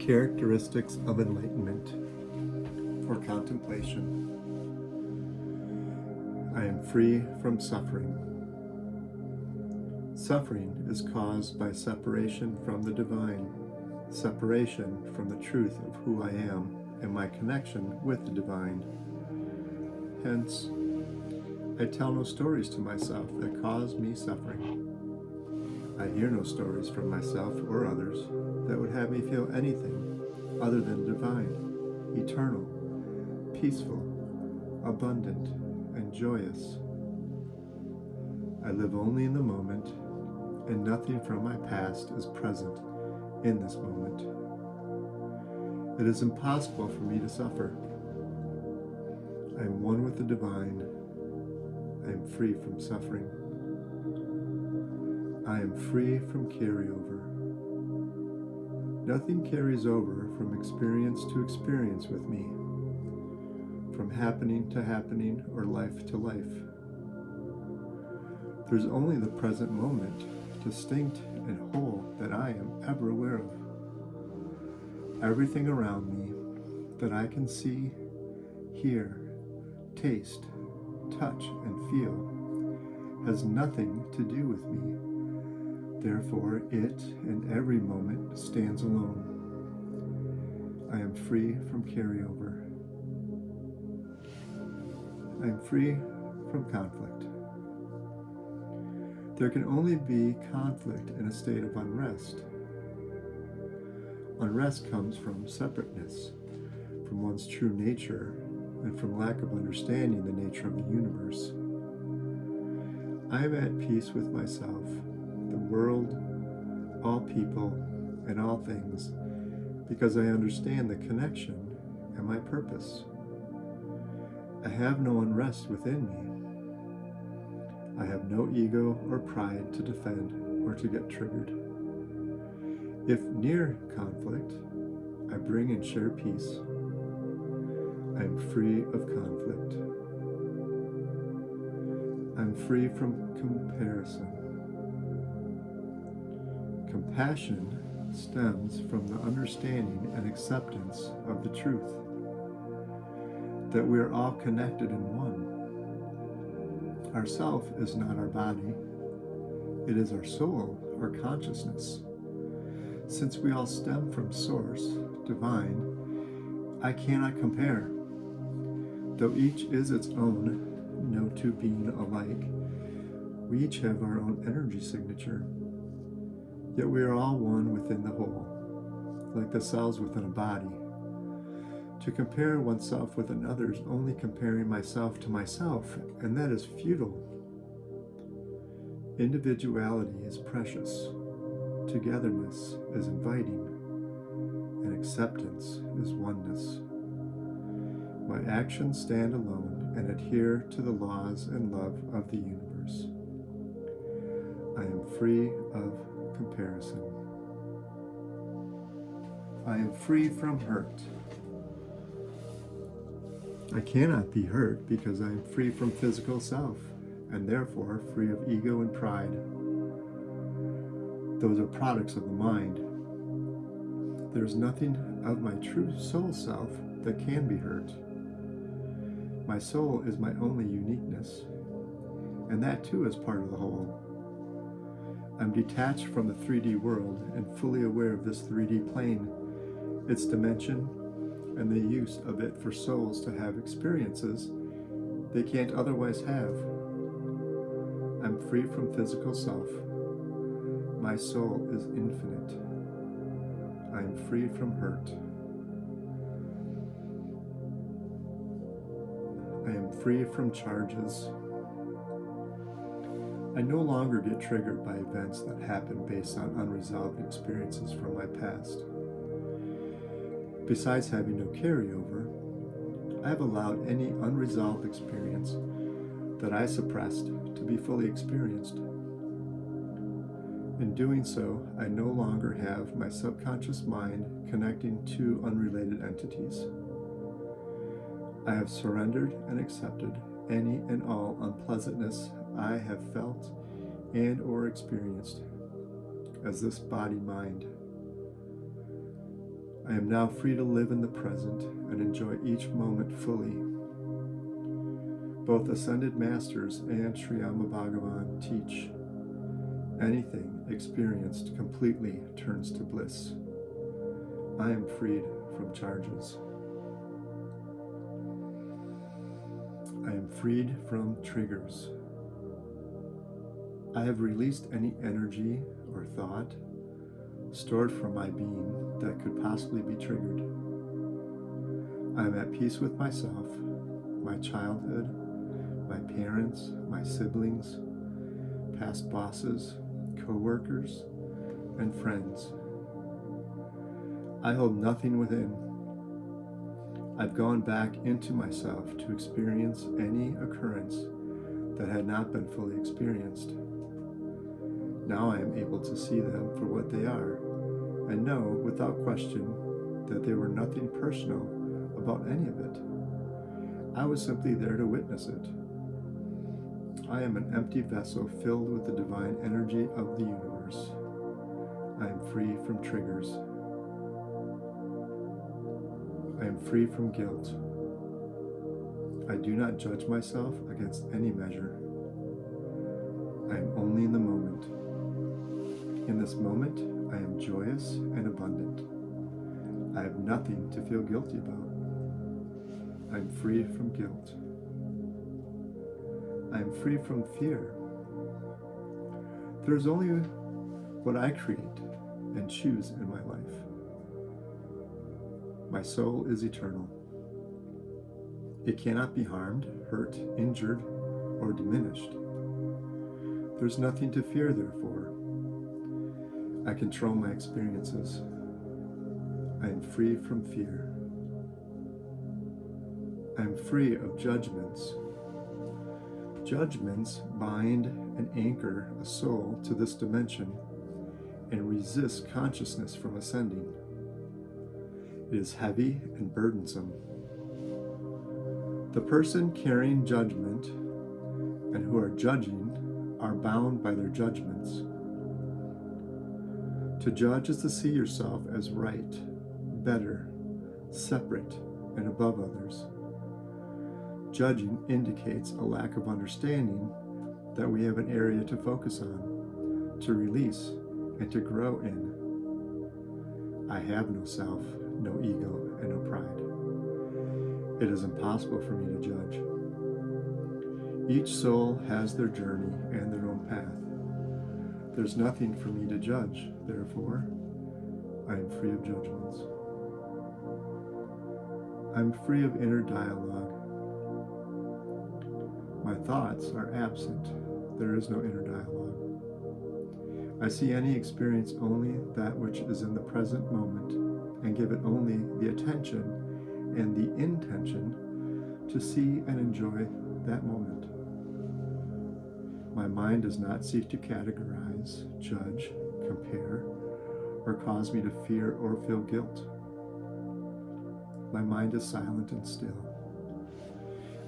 Characteristics of Enlightenment for contemplation. I am free from suffering. Suffering is caused by separation from the divine, separation from the truth of who I am and my connection with the divine. Hence, I tell no stories to myself that cause me suffering. I hear no stories from myself or others that would have me feel anything other than divine, eternal, peaceful, abundant, and joyous. I live only in the moment, and nothing from my past is present in this moment. It is impossible for me to suffer. I am one with the divine. I am free from suffering. I am free from carryover. Nothing carries over from experience to experience with me, from happening to happening or life to life. There's only the present moment, distinct and whole, that I am ever aware of. Everything around me that I can see, hear, taste, touch, and feel has nothing to do with me. Therefore, it in every moment stands alone. I am free from carryover. I am free from conflict. There can only be conflict in a state of unrest. Unrest comes from separateness, from one's true nature, and from lack of understanding the nature of the universe. I am at peace with myself, the world, all people, and all things, because I understand the connection and my purpose. I have no unrest within me. I have no ego or pride to defend or to get triggered. If near conflict, I bring and share peace. I am free of conflict. I am free from comparison. Compassion stems from the understanding and acceptance of the truth that we are all connected in one. Our self is not our body. It is our soul, our consciousness. Since we all stem from Source, Divine, I cannot compare. Though each is its own, no two being alike, we each have our own energy signature. Yet we are all one within the whole, like the cells within a body. To compare oneself with another is only comparing myself to myself, and that is futile. Individuality is precious. Togetherness is inviting, and acceptance is oneness. My actions stand alone and adhere to the laws and love of the universe. I am free of comparison. I am free from hurt. I cannot be hurt because I am free from physical self, and therefore free of ego and pride. Those are products of the mind. There is nothing of my true soul self that can be hurt. My soul is my only uniqueness, and that too is part of the whole. I'm detached from the 3D world and fully aware of this 3D plane, its dimension, and the use of it for souls to have experiences they can't otherwise have. I'm free from physical self. My soul is infinite. I am free from hurt. I am free from charges. I no longer get triggered by events that happen based on unresolved experiences from my past. Besides having no carryover, I have allowed any unresolved experience that I suppressed to be fully experienced. In doing so, I no longer have my subconscious mind connecting two unrelated entities. I have surrendered and accepted any and all unpleasantness I have felt and or experienced as this body-mind. I am now free to live in the present and enjoy each moment fully. Both Ascended Masters and Sriyama Bhagavan teach, anything experienced completely turns to bliss. I am freed from charges. I am freed from triggers. I have released any energy or thought stored from my being that could possibly be triggered. I am at peace with myself, my childhood, my parents, my siblings, past bosses, co-workers, and friends. I hold nothing within. I've gone back into myself to experience any occurrence that had not been fully experienced. Now I am able to see them for what they are, and know without question that they were nothing personal about any of it. I was simply there to witness it. I am an empty vessel filled with the divine energy of the universe. I am free from triggers. I am free from guilt. I do not judge myself against any measure. I am only in the moment. In this moment, I am joyous and abundant. I have nothing to feel guilty about. I am free from guilt. I am free from fear. There is only what I create and choose in my life. My soul is eternal. It cannot be harmed, hurt, injured, or diminished. There's nothing to fear, therefore. I control my experiences. I am free from fear. I am free of judgments. Judgments bind and anchor a soul to this dimension and resist consciousness from ascending. It is heavy and burdensome. The person carrying judgment and who are judging are bound by their judgments. To judge is to see yourself as right, better, separate, and above others. Judging indicates a lack of understanding that we have an area to focus on, to release, and to grow in. I have no self, no ego, and no pride. It is impossible for me to judge. Each soul has their journey and their own path. There's nothing for me to judge, therefore, I am free of judgments. I'm free of inner dialogue. My thoughts are absent. There is no inner dialogue. I see any experience only that which is in the present moment and give it only the attention and the intention to see and enjoy that moment. My mind does not seek to categorize, judge, compare, or cause me to fear or feel guilt. My mind is silent and still.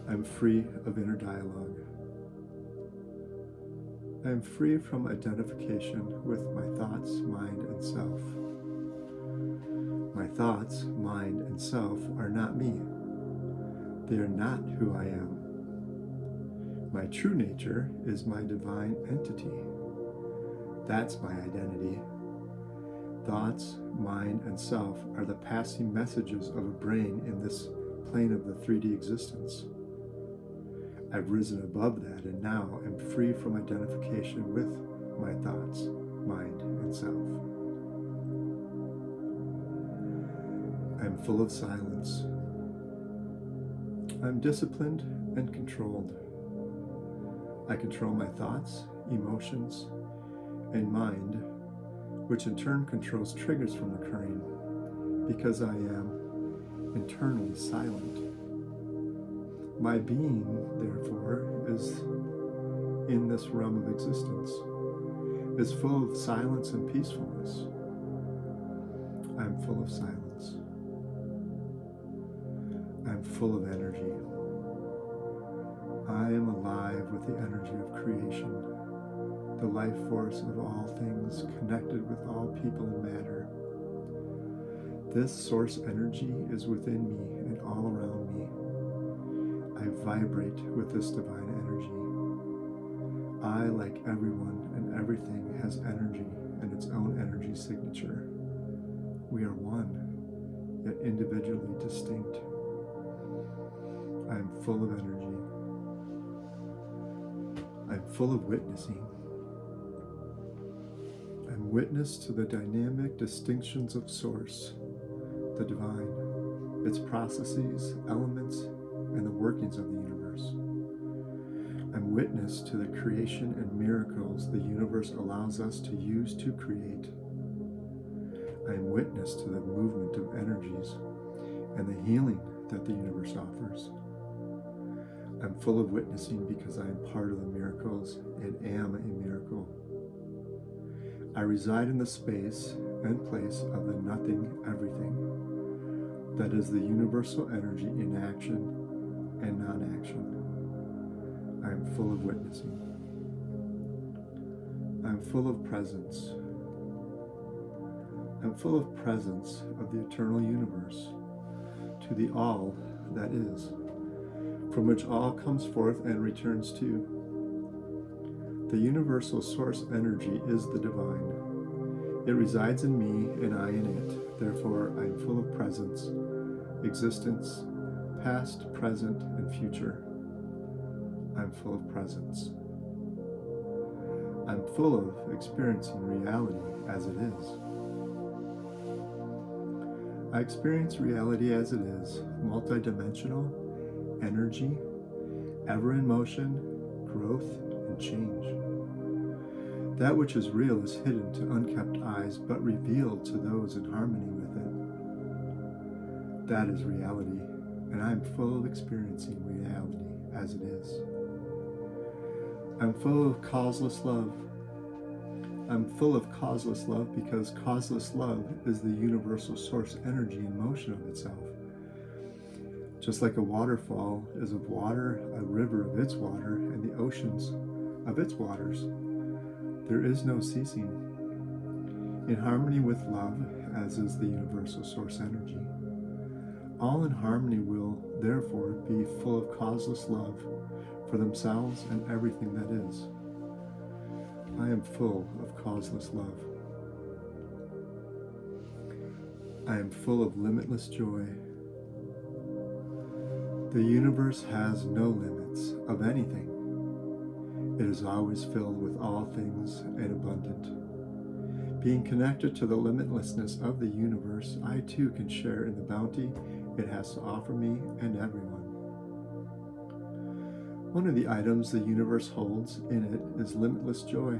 I am free of inner dialogue. I am free from identification with my thoughts, mind, and self. My thoughts, mind, and self are not me. They are not who I am. My true nature is my divine entity. That's my identity. Thoughts, mind, and self are the passing messages of a brain in this plane of the 3D existence. I've risen above that and now am free from identification with my thoughts, mind, and self. I'm full of silence. I'm disciplined and controlled. I control my thoughts, emotions, and mind, which in turn controls triggers from occurring, because I am internally silent. My being, therefore, is in this realm of existence, is full of silence and peacefulness. I am full of silence. I am full of energy. I am alive with the energy of creation, the life force of all things connected with all people and matter. This source energy is within me and all around me. I vibrate with this divine energy. I, like everyone and everything, has energy and its own energy signature. We are one, yet individually distinct. I am full of energy. I am full of witnessing. I am witness to the dynamic distinctions of Source, the divine, its processes, elements, and the workings of the universe. I'm witness to the creation and miracles the universe allows us to use to create. I am witness to the movement of energies and the healing that the universe offers. I'm full of witnessing because I am part of the miracles and am a miracle. I reside in the space and place of the nothing everything. That is the universal energy in action and non-action. I am full of witnessing. I am full of presence. I am full of presence of the eternal universe, to the all that is, from which all comes forth and returns to. The universal source energy is the divine. It resides in me and I in it. Therefore, I am full of presence, existence, past, present, and future. I'm full of presence. I'm full of experiencing reality as it is. I experience reality as it is, multidimensional, energy, ever in motion, growth, and change. That which is real is hidden to unkept eyes, but revealed to those in harmony with it. That is reality, and I am full of experiencing reality as it is. I'm full of causeless love. I'm full of causeless love because causeless love is the universal source energy in motion of itself. Just like a waterfall is of water, a river of its water, and the oceans of its waters, there is no ceasing. In harmony with love, as is the universal source energy, all in harmony will, therefore, be full of causeless love for themselves and everything that is. I am full of causeless love. I am full of limitless joy. The universe has no limits of anything. It is always filled with all things and abundant. Being connected to the limitlessness of the universe, I too can share in the bounty it has to offer me and everyone. One of the items the universe holds in it is limitless joy.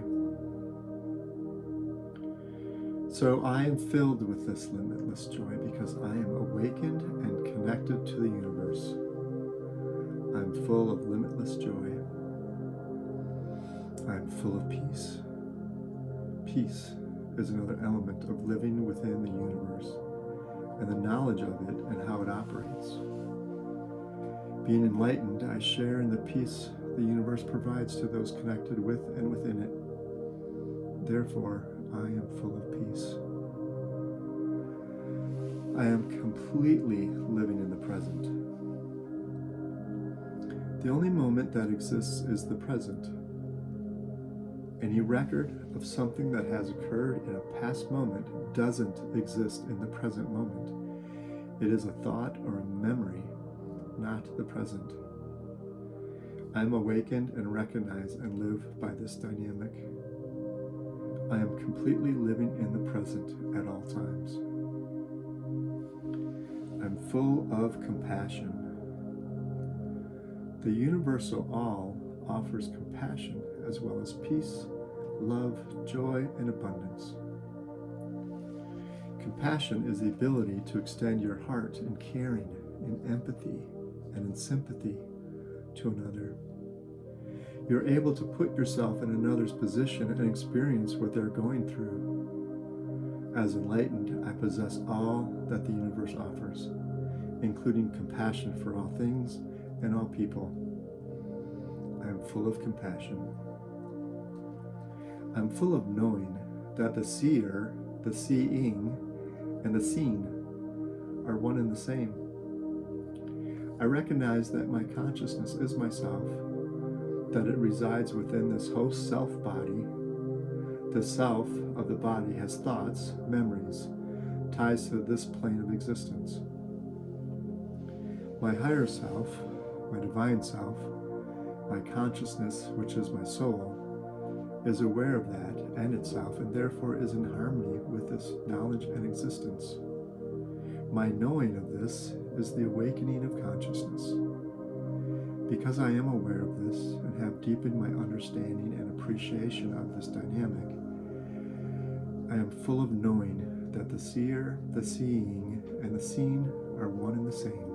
So I am filled with this limitless joy because I am awakened and connected to the universe. I am full of limitless joy. I am full of peace. Peace is another element of living within the universe and the knowledge of it and how it operates. Being enlightened, I share in the peace the universe provides to those connected with and within it. Therefore, I am full of peace. I am completely living in the present. The only moment that exists is the present. Any record of something that has occurred in a past moment doesn't exist in the present moment. It is a thought or a memory, not the present. I am awakened and recognize and live by this dynamic. I am completely living in the present at all times. I'm full of compassion. The universal all offers compassion as well as peace, love, joy, and abundance. Compassion is the ability to extend your heart in caring, in empathy, and in sympathy to another. You're able to put yourself in another's position and experience what they're going through. As enlightened, I possess all that the universe offers, including compassion for all things and all people. I am full of compassion. I'm full of knowing that the seer, the seeing, and the seen are one and the same. I recognize that my consciousness is myself, that it resides within this host self body. The self of the body has thoughts, memories, ties to this plane of existence. My higher self, my divine self, my consciousness, which is my soul, is aware of that and itself, and therefore is in harmony with this knowledge and existence. My knowing of this is the awakening of consciousness. Because I am aware of this and have deepened my understanding and appreciation of this dynamic, I am full of knowing that the seer, the seeing, and the seen are one and the same.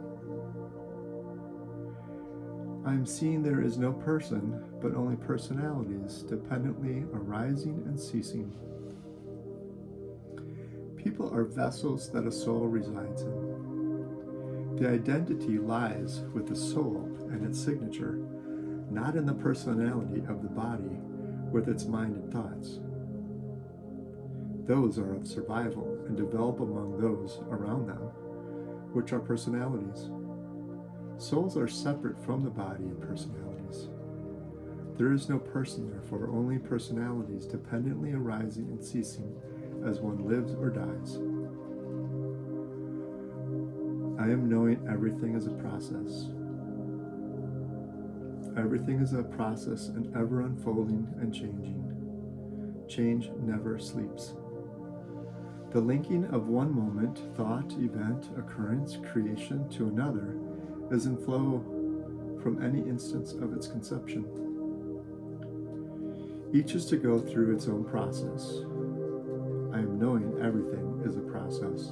I am seeing there is no person, but only personalities dependently arising and ceasing. People are vessels that a soul resides in. The identity lies with the soul and its signature, not in the personality of the body with its mind and thoughts. Those are of survival and develop among those around them, which are personalities. Souls are separate from the body and personalities. There is no person, therefore, only personalities dependently arising and ceasing as one lives or dies. I am knowing everything is a process. Everything is a process and ever unfolding and changing. Change never sleeps. The linking of one moment, thought, event, occurrence, creation to another is in flow from any instance of its conception. Each is to go through its own process. I am knowing everything is a process.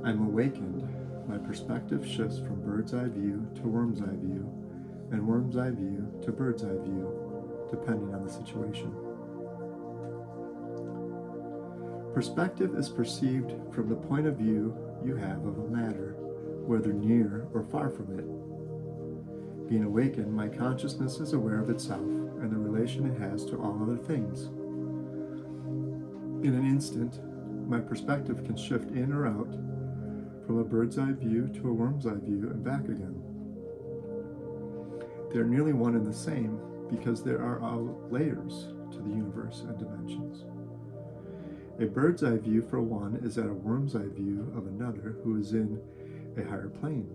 I am awakened. My perspective shifts from bird's eye view to worm's eye view, and worm's eye view to bird's eye view, depending on the situation. Perspective is perceived from the point of view you have of a matter, whether near or far from it. Being awakened, my consciousness is aware of itself and the relation it has to all other things. In an instant, my perspective can shift in or out from a bird's eye view to a worm's eye view and back again. They are nearly one and the same because there are all layers to the universe and dimensions. A bird's eye view for one is at a worm's eye view of another who is in a higher plane.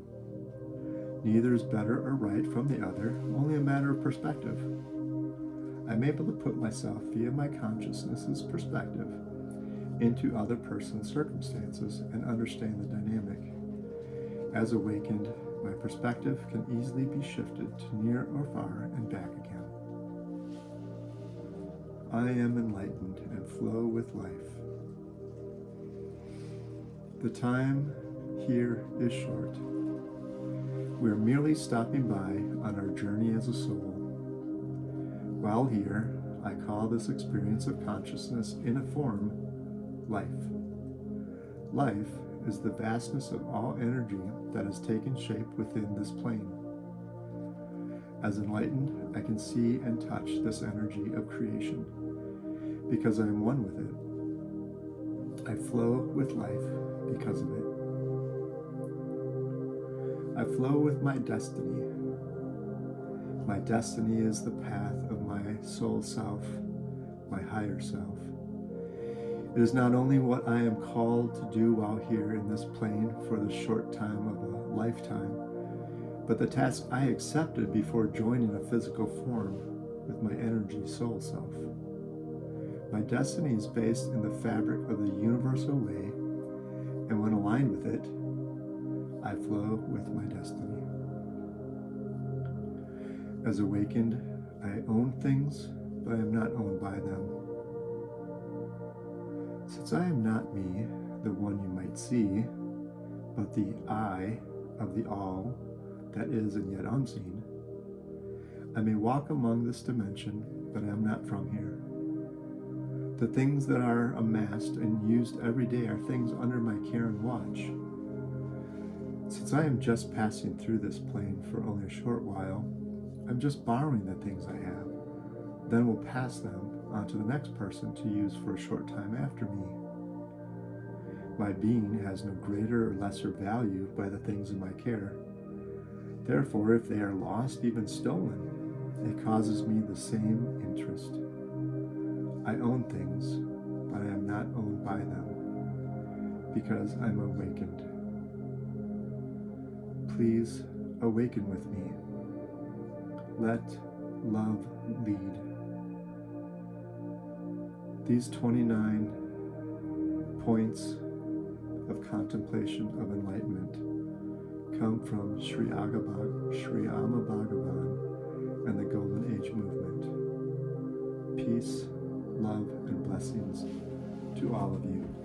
Neither is better or right from the other, only a matter of perspective. I'm able to put myself via my consciousness's perspective into other person's circumstances and understand the dynamic. As awakened, my perspective can easily be shifted to near or far and back again. I am enlightened and flow with life. The time here is short. We are merely stopping by on our journey as a soul. While here, I call this experience of consciousness in a form life. Life is the vastness of all energy that has taken shape within this plane. As enlightened, I can see and touch this energy of creation. Because I am one with it, I flow with life because of it. I flow with my destiny. My destiny is the path of my soul self, my higher self. It is not only what I am called to do while here in this plane for the short time of a lifetime, but the task I accepted before joining a physical form with my energy soul self. My destiny is based in the fabric of the universal way, and when aligned with it, I flow with my destiny. As awakened, I own things, but I am not owned by them. Since I am not me, the one you might see, but the I of the all that is and yet unseen, I may walk among this dimension, but I am not from here. The things that are amassed and used every day are things under my care and watch. Since I am just passing through this plane for only a short while, I'm just borrowing the things I have, then will pass them on to the next person to use for a short time after me. My being has no greater or lesser value by the things in my care. Therefore, if they are lost, even stolen, it causes me the same interest. I own things, but I am not owned by them, because I'm awakened. Please awaken with me. Let love lead. These 29 points of contemplation of enlightenment come from Sri Amma Bhagavan and the Golden Age movement. Peace, love, and blessings to all of you.